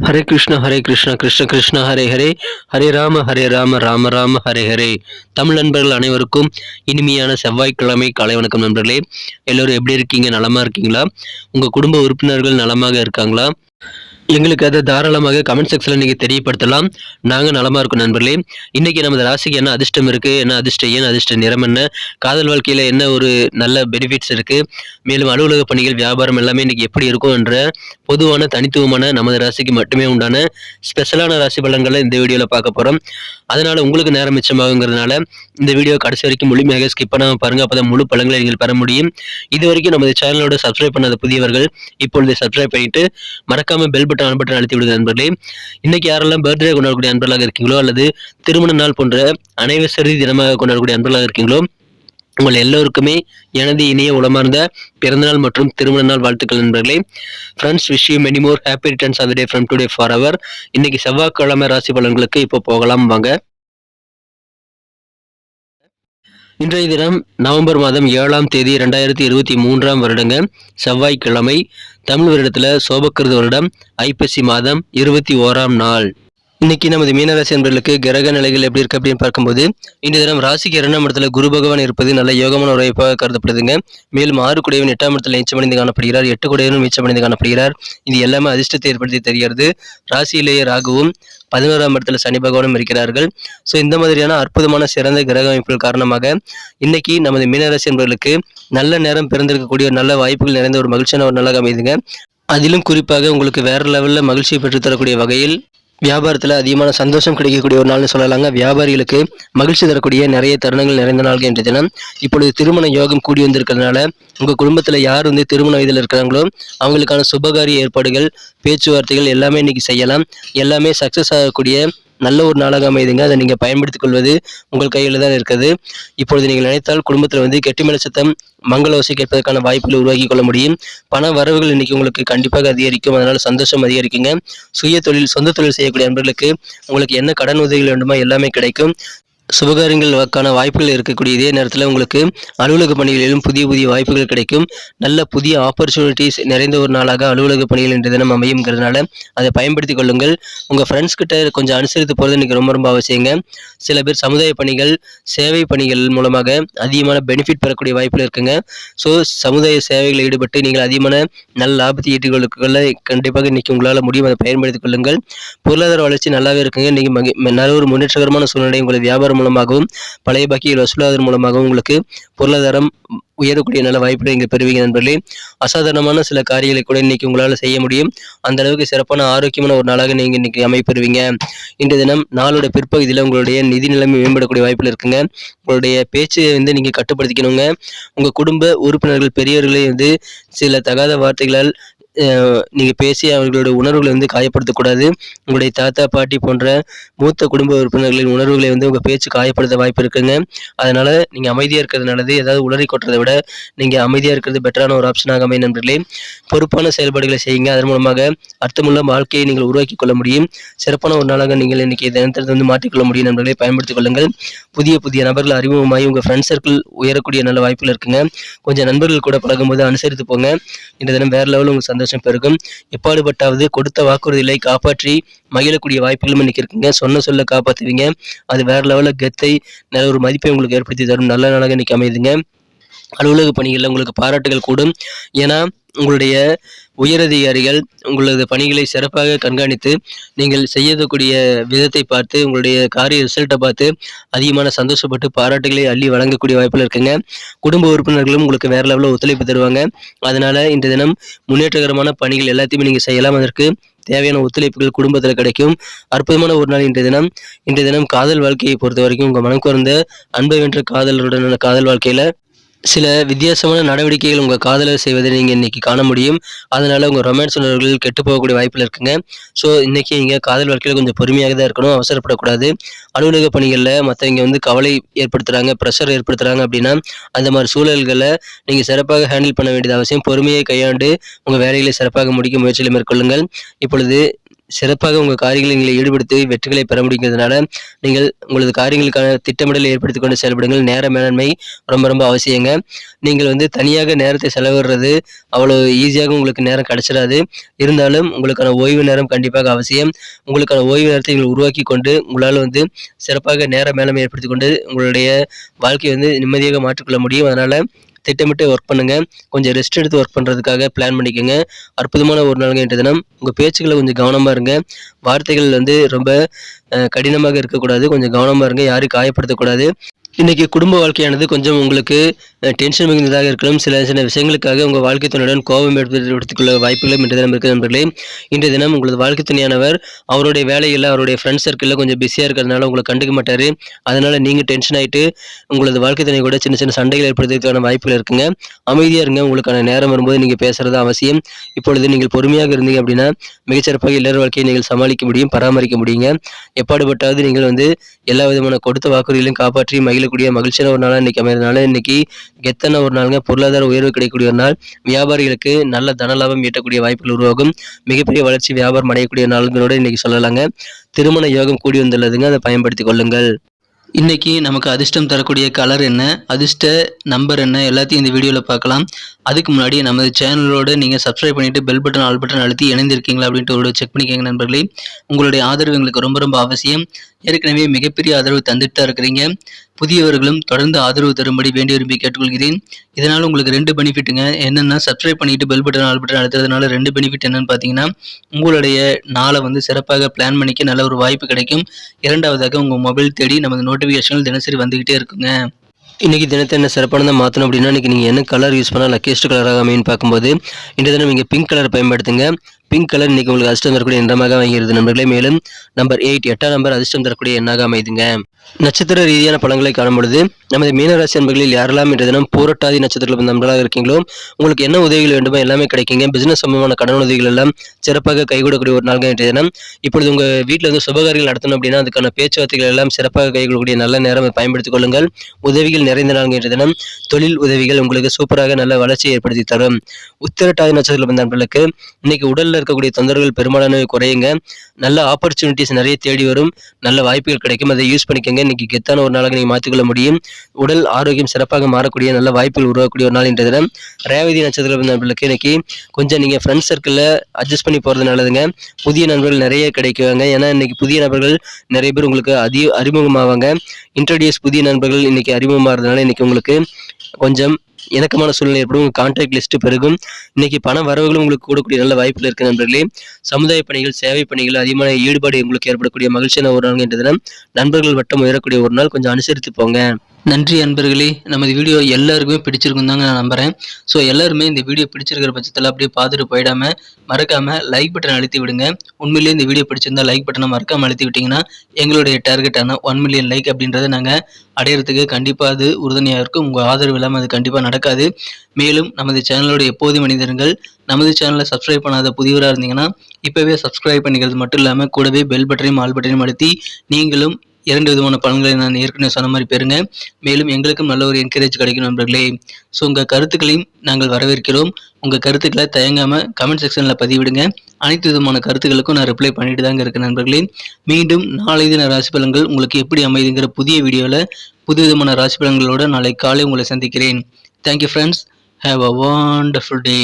ஹரே கிருஷ்ணா கிருஷ்ண கிருஷ்ணா ஹரே ஹரே, ஹரே ராம ராம ராம ஹரே ஹரே. தமிழ் நண்பர்கள் அனைவருக்கும் இனிமையான செவ்வாய்க்கிழமை காலை வணக்கம் நண்பர்களே. எல்லோரும் எப்படி இருக்கீங்க? நலமா இருக்கீங்களா? உங்க குடும்ப உறுப்பினர்கள் நலமாக இருக்காங்களா? எங்களுக்கு அதை தாராளமாக கமெண்ட் செக்ஷனில் நீங்கள் தெரியப்படுத்தலாம். நாங்கள் நலமாக இருக்கோம் நண்பர்களே. இன்றைக்கி நமது ராசிக்கு என்ன அதிர்ஷ்டம் இருக்குது, என்ன அதிர்ஷ்டம், ஏன் அதிர்ஷ்ட நிறம் என்ன, காதல் வாழ்க்கையில் என்ன ஒரு நல்ல பெனிஃபிட்ஸ் இருக்குது, மேலும் அலுவலக பணிகள், வியாபாரம் எல்லாமே இன்றைக்கி எப்படி இருக்கும் என்ற பொதுவான தனித்துவமான நமது ராசிக்கு மட்டுமே உண்டான ஸ்பெஷலான ராசி பலன்களை இந்த வீடியோவில் பார்க்க போகிறோம். அதனால் உங்களுக்கு நேரம் மிச்சமாகுங்கிறதுனால இந்த வீடியோ கடைசி வரைக்கும் முழுமையாக ஸ்கிப் பண்ணாமல் பாருங்கள். அப்போ தான் முழு பலன்களை நீங்கள் பெற முடியும். இது வரைக்கும் நமது சேனலோட சப்ஸ்கிரைப் பண்ணாத புதியவர்கள் இப்பொழுது சப்ஸ்கிரைப் பண்ணிட்டு மறக்காமல் பெல் பட்டன் அழுத்தி விடுங்க நண்பர்களே. இன்னைக்கு யாரெல்லாம் பர்த்டே கொண்டாடக்கூடிய அன்பர்களாக இருக்கீங்களோ அல்லது திருமண நாள் போன்ற அனைவசரி தினமாக கொண்டாடக்கூடிய அன்பர்களாக இருக்கீங்களோ, உங்கள் எல்லோருக்குமே எனது இனிய உளமார்ந்த பிறந்தநாள் மற்றும் திருமண நாள் வாழ்த்துக்கள் நண்பர்களே. Friends, wish you many more happy returns of the day from today for our. இன்னைக்கு செவ்வாய்க்கிழமை ராசி பலன்களுக்கு இப்போ போகலாம் வாங்க. இன்றைய தினம் நவம்பர் மாதம் 7ஆம் தேதி 2023ஆம் வருடங்க, செவ்வாய்க்கிழமை. தமிழ் வருடத்தில் சோபக்கிருத வருடம் ஐப்பசி மாதம் 21ஆம் நாள். இன்னைக்கு நமது மீனராசி என்பவர்களுக்கு கிரக நிலைகள் எப்படி இருக்கு அப்படின்னு பார்க்கும்போது, இந்த தினம் ராசிக்கு 2ஆம் இடத்துல குரு பகவான் இருப்பது நல்ல யோகமான ஒரு வாய்ப்பாக கருதப்படுதுங்க. மேலும் 6 குடையவன் 8ஆம் இடத்துல நீச்சமடைந்து காணப்படுகிறார், 8 குடையவனும் நீச்சமடைந்து காணப்படுகிறார். இது எல்லாமே அதிர்ஷ்டத்தை ஏற்படுத்தி தெரிகிறது. ராசியிலேயே ராகுவும் 11ஆம் இடத்துல சனி பகவானும் இருக்கிறார்கள். ஸோ இந்த மாதிரியான அற்புதமான சிறந்த கிரக அமைப்புகள் காரணமாக இன்னைக்கு நமது மீனராசி என்பவர்களுக்கு நல்ல நேரம் பிறந்திருக்கக்கூடிய நல்ல வாய்ப்புகள் நிறைந்த ஒரு மகிழ்ச்சியான ஒரு நாளாக அமைதுங்க. அதிலும் குறிப்பாக உங்களுக்கு வேற லெவலில் மகிழ்ச்சியை பெற்றுத்தரக்கூடிய வகையில் வியாபாரத்தில் அதிகமான சந்தோஷம் கிடைக்கக்கூடிய ஒரு நாள்னு சொல்லலாங்க. வியாபாரிகளுக்கு மகிழ்ச்சி தரக்கூடிய நிறைய தருணங்கள் நிறைந்த நாள்கள் என்ற தினம். இப்பொழுது திருமண யோகம் கூடி வந்திருக்கிறதுனால உங்கள் குடும்பத்தில் யார் திருமண வயதில் இருக்கிறாங்களோ அவங்களுக்கான சுபகாரிய ஏற்பாடுகள், பேச்சுவார்த்தைகள் எல்லாமே இன்னைக்கு செய்யலாம். எல்லாமே சக்ஸஸ் ஆகக்கூடிய நல்ல ஒரு நாளாக அமைதுங்க. அதை நீங்கள் பயன்படுத்திக் கொள்வது உங்கள் கையில் தான் இருக்குது. இப்பொழுது நீங்கள் நினைத்தால் குடும்பத்தில் கெட்டிமலை சத்தம், மங்கள ஓசை கேட்பதற்கான வாய்ப்புகளை உருவாக்கி கொள்ள முடியும். பண வரவுகள் இன்னைக்கு உங்களுக்கு கண்டிப்பாக அதிகரிக்கும். அதனால சந்தோஷம் அதிகரிக்குங்க. சுய தொழில், சொந்த தொழில் செய்யக்கூடிய நண்பர்களுக்கு உங்களுக்கு என்ன கடன் உதவிகள் வேண்டுமோ எல்லாமே கிடைக்கும். சுபகாரியங்களுக்கான வாய்ப்புகள் இருக்கக்கூடிய இதே நேரத்தில் உங்களுக்கு அலுவலக பணிகளிலும் புதிய புதிய வாய்ப்புகள் கிடைக்கும். நல்ல புதிய ஆப்பர்ச்சுனிட்டிஸ் நிறைந்த ஒரு நாளாக அலுவலக பணிகள் என்ற தினம் அமையுங்கிறதுனால அதை பயன்படுத்தி கொள்ளுங்கள். உங்கள் ஃப்ரெண்ட்ஸ் கிட்ட கொஞ்சம் அனுசரித்து போகிறது இன்றைக்கி ரொம்ப ரொம்ப அவசியங்க. சில பேர் சமுதாய பணிகள், சேவை பணிகள் மூலமாக அதிகமான பெனிஃபிட் பெறக்கூடிய வாய்ப்புகள் இருக்குங்க. ஸோ சமுதாய சேவைகளில் ஈடுபட்டு நீங்கள் அதிகமான நல்ல லாபத்தை ஈட்டிக்கொள்ள கண்டிப்பாக இன்றைக்கி உங்களால் முடியும். அதை பயன்படுத்திக் கொள்ளுங்கள். பொருளாதார வளர்ச்சி நல்லாவே இருக்குங்க. இன்றைக்கி நல்ல ஒரு முன்னேற்றகரமான சூழ்நிலை உங்களை வியாபாரம் மூலமாகவும் பழைய பாக்கியில் வசூலாதன் மூலமாகவும் உங்களுக்கு பொருளாதாரம் உயரக்கூடிய நல்ல வாய்ப்புகளை நீங்கள் பெறுவீங்க நண்பர்களே. அசாதாரணமான சில காரியங்களை கூட இன்னைக்கு உங்களால் செய்ய முடியும். அந்த அளவுக்கு சிறப்பான ஆரோக்கியமான ஒரு நாளாக நீங்கள் இன்னைக்கு அமைப்பெறுவீங்க. இன்றைய தினம் நாளோட பிற்பகுதியில் உங்களுடைய நிதி நிலைமை மேம்படக்கூடிய வாய்ப்புகள் இருக்குங்க. உங்களுடைய பேச்சை நீங்கள் கட்டுப்படுத்திக்கணுங்க. உங்கள் குடும்ப உறுப்பினர்கள் பெரியவர்களை சில தகாத வார்த்தைகளால் நீங்கள் பேசி அவர்களோட உணர்வுகளை காயப்படுத்தக்கூடாது. உங்களுடைய தாத்தா, பாட்டி போன்ற மூத்த குடும்ப உறுப்பினர்களின் உணர்வுகளை உங்கள் பேச்சு காயப்படுத்த வாய்ப்பு இருக்குங்க. அதனால் நீங்கள் அமைதியாக இருக்கிறது நல்லது. ஏதாவது உளறி கொட்டுறதை விட நீங்கள் அமைதியாக இருக்கிறது பெட்டரான ஒரு ஆப்ஷனாக அமையும் நண்பர்களே. பொறுப்பான செயல்பாடுகளை செய்யுங்க. அதன் மூலமாக அர்த்தமுள்ள வாழ்க்கையை நீங்கள் உருவாக்கி கொள்ள முடியும். சிறப்பான ஒரு நாளாக நீங்கள் இன்னைக்கு தினத்திலிருந்து மாற்றிக்கொள்ள முடியும் நண்பர்களை. பயன்படுத்திக் கொள்ளுங்கள். புதிய புதிய நபர்கள் அறிமுகமாகி உங்கள் ஃப்ரெண்ட் சர்க்கிள் உயரக்கூடிய நல்ல வாய்ப்புகள் இருக்குங்க. கொஞ்சம் நண்பர்கள் கூட பழகும்போது அனுசரித்து போங்க. இந்த தினம் வேறு லெவலில் உங்களுக்கு சந்தோஷம் பெருகும். எப்பாடுபட்டாவது கொடுத்த வாக்குறுதிகளை காப்பாற்றி மகிழக்கூடிய வாய்ப்புகளும் இன்னைக்கு இருக்குங்க. சொல்ல காப்பாற்றுவீங்க. அது வேற லெவலில் கெத்தை நல்ல ஒரு மதிப்பை உங்களுக்கு ஏற்படுத்தி தரும் நல்ல நாளாக இன்னைக்கு அமைதுங்க. அலுவலக பணிகளில் உங்களுக்கு பாராட்டுகள் கூடும். ஏன்னா உங்களுடைய உயரதிகாரிகள் உங்களது பணிகளை சிறப்பாக கண்காணித்து நீங்கள் செய்யக்கூடிய விதத்தை பார்த்து உங்களுடைய காரிய ரிசல்ட்டை பார்த்து அதிகமான சந்தோஷப்பட்டு பாராட்டுகளை அள்ளி வழங்கக்கூடிய வாய்ப்புகள் இருக்குங்க. குடும்ப உறுப்பினர்களும் உங்களுக்கு வேற லெவலில் ஒத்துழைப்பு தருவாங்க. அதனால இந்த தினம் முன்னேற்றகரமான பணிகள் எல்லாத்தையுமே நீங்கள் செய்யலாம். அதற்கு தேவையான ஒத்துழைப்புகள் குடும்பத்தில் கிடைக்கும். அற்புதமான ஒரு நாள் இன்றைய தினம் காதல் வாழ்க்கையை பொறுத்த வரைக்கும் உங்கள் மனம் குறைந்த அன்பை வென்ற காதலருடனான காதல் வாழ்க்கையில் சில வித்தியாசமான நடவடிக்கைகள் உங்கள் காதலர் செய்வதை நீங்கள் இன்றைக்கி காண முடியும். அதனால் உங்கள் ரொமான்ஸ் உணர்வுகள் கெட்டு போகக்கூடிய வாய்ப்பில் இருக்குங்க. ஸோ இன்றைக்கி நீங்கள் காதல் வாழ்க்கையில் கொஞ்சம் பொறுமையாக தான் இருக்கணும். அவசரப்படக்கூடாது. அலுவலக பணிகளில் மற்றவங்க கவலை ஏற்படுத்துகிறாங்க, ப்ரெஷர் ஏற்படுத்துகிறாங்க அப்படின்னா அந்த மாதிரி சூழல்களை நீங்கள் சிறப்பாக ஹேண்டில் பண்ண வேண்டியது அவசியம். பொறுமையை கையாண்டு உங்கள் வேலைகளை சிறப்பாக முடிக்க முயற்சிகளை மேற்கொள்ளுங்கள். இப்பொழுது சிறப்பாக உங்கள் காரியங்களில் நீங்களை ஈடுபடுத்தி வெற்றிகளை பெற முடிங்கிறதுனால நீங்கள் உங்களது காரியங்களுக்கான திட்டமிடலை ஏற்படுத்திக் கொண்டு செயல்படுங்கள். நேர மேலாண்மை ரொம்ப ரொம்ப அவசியங்க. நீங்கள் தனியாக நேரத்தை செலவிடுறது அவ்வளோ ஈஸியாக உங்களுக்கு நேரம் கிடைச்சிடாது. இருந்தாலும் உங்களுக்கான ஓய்வு நேரம் கண்டிப்பாக அவசியம். உங்களுக்கான ஓய்வு நேரத்தை நீங்கள் உருவாக்கி கொண்டு உங்களால் சிறப்பாக நேர மேலாண்மை ஏற்படுத்திக் கொண்டு உங்களுடைய வாழ்க்கையை நிம்மதியாக மாற்றிக்கொள்ள முடியும். அதனால் திட்டமிட்டு ஒர்க் பண்ணுங்க. கொஞ்சம் ரெஸ்ட் எடுத்து ஒர்க் பண்ணுறதுக்காக பிளான் பண்ணிக்கோங்க. அற்புதமான ஒரு நாளுங்க இன்றைய தினம். உங்கள் பேச்சுக்களை கொஞ்சம் கவனமாக இருங்க. வார்த்தைகள் ரொம்ப கடினமாக இருக்கக்கூடாது. கொஞ்சம் கவனமாக இருங்க. யாரையும் காயப்படுத்தக்கூடாது. இன்றைக்கி குடும்ப வாழ்க்கையானது கொஞ்சம் உங்களுக்கு டென்ஷன் மிகுந்ததாக இருக்கலாம். சில சில விஷயங்களுக்காக உங்கள் வாழ்க்கை துணையுடன் கோபம் எடுத்துக்கொள்ள வாய்ப்புகளும் இன்றைய தினம் இருக்குது நண்பர்களே. இன்றைய தினம் உங்களது வாழ்க்கை துணையானவர் அவருடைய வேலையில் அவருடைய ஃப்ரெண்ட்ஸ் சர்க்கிளில் கொஞ்சம் பிஸியாக இருக்கிறதுனால உங்களை கண்டுக்க மாட்டார். அதனால் நீங்கள் டென்ஷன் ஆகிட்டு உங்களது வாழ்க்கை துணை கூட சின்ன சின்ன சண்டைகள் ஏற்படுத்துவதற்கான வாய்ப்புகள் இருக்குங்க. அமைதியாக இருங்க. உங்களுக்கான நேரம் வரும்போது நீங்கள் பேசுகிறது அவசியம். இப்பொழுது நீங்கள் பொறுமையாக இருந்தீங்க அப்படின்னா மிகச்சிறப்பாக இல்லற வாழ்க்கையை நீங்கள் சமாளிக்க முடியும், பராமரிக்க முடியுங்க. எப்பாடுபட்டாவது நீங்கள் எல்லா விதமான கொடுத்த வாக்குறுதிகளையும் காப்பாற்றி மகிழக்கூடிய மகிழ்ச்சியான ஒரு நாளாக இன்றைக்கி அமைகிறதுனால இன்றைக்கி கெத்தான ஒரு நாளுங்க. பொருளாதார உயர்வு கிடைக்கக்கூடிய ஒரு நாள். வியாபாரிகளுக்கு நல்ல தன லாபம் ஈட்டக்கூடிய வாய்ப்புகள் உருவாகும். மிகப்பெரிய வளர்ச்சி வியாபாரம் அடையக்கூடிய நாள்களோடு இன்றைக்கி சொல்லலாங்க. திருமண யோகம் கூடி வந்துள்ளதுங்க. அதை பயன்படுத்திக் கொள்ளுங்கள். இன்றைக்கி நமக்கு அதிர்ஷ்டம் தரக்கூடிய கலர் என்ன, அதிர்ஷ்ட நம்பர் என்ன, எல்லாத்தையும் இந்த வீடியோவில் பார்க்கலாம். அதுக்கு முன்னாடி நமது சேனலோடு நீங்கள் சப்ஸ்கிரைப் பண்ணிவிட்டு பெல் பட்டன் ஆல் பட்டன் அழுத்தி இணைந்திருக்கீங்களா அப்படின்ட்டு ஒரு செக் பண்ணிக்கோங்க நண்பர்களே. உங்களுடைய ஆதரவு எங்களுக்கு ரொம்ப ரொம்ப அவசியம். ஏற்கனவே மிகப்பெரிய ஆதரவு தந்துட்டு தான் இருக்கிறீங்க. புதியவர்களும் தொடர்ந்து ஆதரவு தரும்படி வேண்டி விரும்பி கேட்டுக்கொள்கிறேன். இதனால் உங்களுக்கு 2 பெனிஃபிட்டுங்க. என்னென்னா சப்ஸ்கிரைப் பண்ணிவிட்டு பெல் பட்டன் ஆல் பட்டன் அழுத்துறதுனால 2 பெனிஃபிட் என்னென்னு பார்த்தீங்கன்னா, உங்களுடைய நாளை சிறப்பாக பிளான் பண்ணிக்க நல்ல ஒரு வாய்ப்பு கிடைக்கும். இரண்டாவதாக உங்கள் மொபைல் தேடி நமது நோட்டிஃபிகேஷன்கள் தினசரி வந்துக்கிட்டே இருக்குங்க. இன்றைக்கி தினத்தை என்ன சிறப்பானதாக மாற்றணும் அப்படின்னா, இன்றைக்கி நீங்கள் என்ன கலர் யூஸ் பண்ணால் லக்கியஸ்ட் கலராக அமைன்னு பார்க்கும்போது இன்றைய தினம் நீங்கள் பிங்க் கலர் பயன்படுத்துங்க. பிங்க் கலர் இன்றைக்கி உங்களுக்கு அதிர்ஷ்டம் தரக்கூடிய எண்ணமாக அமைகிறது நண்பர்களே. மேலும் நம்பர் 8 8ஆம் நம்பர் அதிர்ஷ்டம் தரக்கூடிய எண்ணாக அமைதுங்க. நட்சத்திர ரீதியான பலன்களை காணும்பொழுது நமது மீனராசி நண்பர்களில் யாரெல்லாம் இன்றைய தினம் பூரட்டாதி நட்சத்திரத்தில் நண்பர்களாக இருக்கீங்களோ உங்களுக்கு என்ன உதவிகள் வேண்டுமோ எல்லாமே கிடைக்குங்க. பிசினஸ் சம்பந்தமான கடன் உதவிகள் எல்லாம் சிறப்பாக கைகூடக்கூடிய ஒரு நாள் இன்றைய தினம். இப்பொழுது உங்கள் வீட்டில் சுபகாரியங்கள் நடத்தணும் அப்படின்னா அதுக்கான பேச்சுவார்த்தைகள் எல்லாம் சிறப்பாக கைகூடக்கூடிய நல்ல நேரம் பயன்படுத்திக் கொள்ளுங்கள். உதவிகள் நிறைந்த நாள் இன்றைய தினம். தொழில் உதவிகள் உங்களுக்கு சூப்பராக நல்ல வளர்ச்சியை ஏற்படுத்தி தரும். உத்திரட்டாதி நட்சத்திரத்தில் நண்பர்களுக்கு இன்னைக்கு உடலில் இருக்கக்கூடிய தொந்தரவுகள் பெரும்பாலானவை குறையுங்க. நல்ல ஆப்பர்ச்சுனிட்டிஸ் நிறைய தேடி வரும். நல்ல வாய்ப்புகள் கிடைக்கும். அதை யூஸ் பண்ணிக்கங்க. இன்னைக்கு கெத்தான ஒரு நாளாக நீங்கள் மாற்றிக்கொள்ள முடியும். உடல் ஆரோக்கியம் சிறப்பாக மாறக்கூடிய நல்ல வாய்ப்புகள் உருவாக்கக்கூடிய ஒரு நாள் இன்றைய தினம். ரேவதி நட்சத்திரம் நண்பர்களுக்கு இன்னைக்கு கொஞ்சம் நீங்கள் ஃப்ரெண்ட்ஸ் சர்க்கிளில் அட்ஜஸ்ட் பண்ணி போகிறது நல்லதுங்க. புதிய நண்பர்கள் நிறைய கிடைக்குவாங்க. ஏன்னா இன்னைக்கு புதிய நபர்கள் நிறைய பேர் உங்களுக்கு அறிமுகமாவாங்க. இன்ட்ரடியூஸ் புதிய நண்பர்கள் இன்னைக்கு அறிமுகமாகிறதுனால இன்னைக்கு உங்களுக்கு கொஞ்சம் இணக்கமான சூழ்நிலை ஏற்படும். கான்டாக்ட் லிஸ்ட் பெருகும். இன்னைக்கு பண வரவுகளும் உங்களுக்கு கூடக்கூடிய நல்ல வாய்ப்புகள் இருக்கு நண்பர்களே. சமுதாய பணிகள், சேவை பணிகள் அதிகமான ஈடுபாடு உங்களுக்கு ஏற்படக்கூடிய மகிழ்ச்சியான ஒரு நாள் என்ற தினம். நண்பர்கள் வட்டம் உயரக்கூடிய ஒரு நாள். கொஞ்சம் அனுசரித்து போங்க. நன்றி அன்பர்களே. நமது வீடியோ எல்லாருக்குமே பிடிச்சிருக்கும் தாங்க நான் நம்புகிறேன். ஸோ எல்லாருமே இந்த வீடியோ பிடிச்சிருக்கிற பட்சத்தில் அப்படியே பார்த்துட்டு போயிடாமல் மறக்காமல் லைக் பட்டன் அழுத்தி விடுங்க. உண்மையிலேயே இந்த வீடியோ பிடிச்சிருந்தா லைக் பட்டனை மறக்காமல் அழுத்தி விட்டிங்கன்னா எங்களுடைய டார்கெட்டான 1 மில்லியன் லைக் அப்படின்றத நாங்கள் அடையிறதுக்கு கண்டிப்பாக அது உறுதுணையாக இருக்கும். உங்கள் ஆதரவு இல்லாமல் அது கண்டிப்பாக நடக்காது. மேலும் நமது சேனலோட எப்போது மனிதர்கள் நமது சேனலை சப்ஸ்கிரைப் பண்ணாத புதியவராக இருந்தீங்கன்னா இப்போவே சப்ஸ்கிரைப் பண்ணிக்கிறது மட்டும் இல்லாமல் கூடவே பெல் பட்டனையும் ஆல் பட்டனையும் அழுத்தி நீங்களும் 2 விதமான பலன்களை நான் ஏற்கனவே சொன்ன மாதிரி பெறுங்க. மேலும் எங்களுக்கும் நல்ல ஒரு என்கரேஜ் கிடைக்கும் நண்பர்களே. ஸோ உங்கள் கருத்துக்களையும் நாங்கள் வரவேற்கிறோம். உங்கள் கருத்துக்களை தயங்காமல் கமெண்ட் செக்ஷனில் பதிவிடுங்க. அனைத்து விதமான கருத்துக்களுக்கும் நான் ரிப்ளை பண்ணிட்டு தாங்க இருக்கேன் நண்பர்களே. மீண்டும் நாளை தின ராசி பலன்கள் உங்களுக்கு எப்படி அமைதுங்கிற புதிய வீடியோவில் புது விதமான ராசி பலன்களோடு நாளை காலை உங்களை சந்திக்கிறேன். Thank you friends. Have a wonderful day.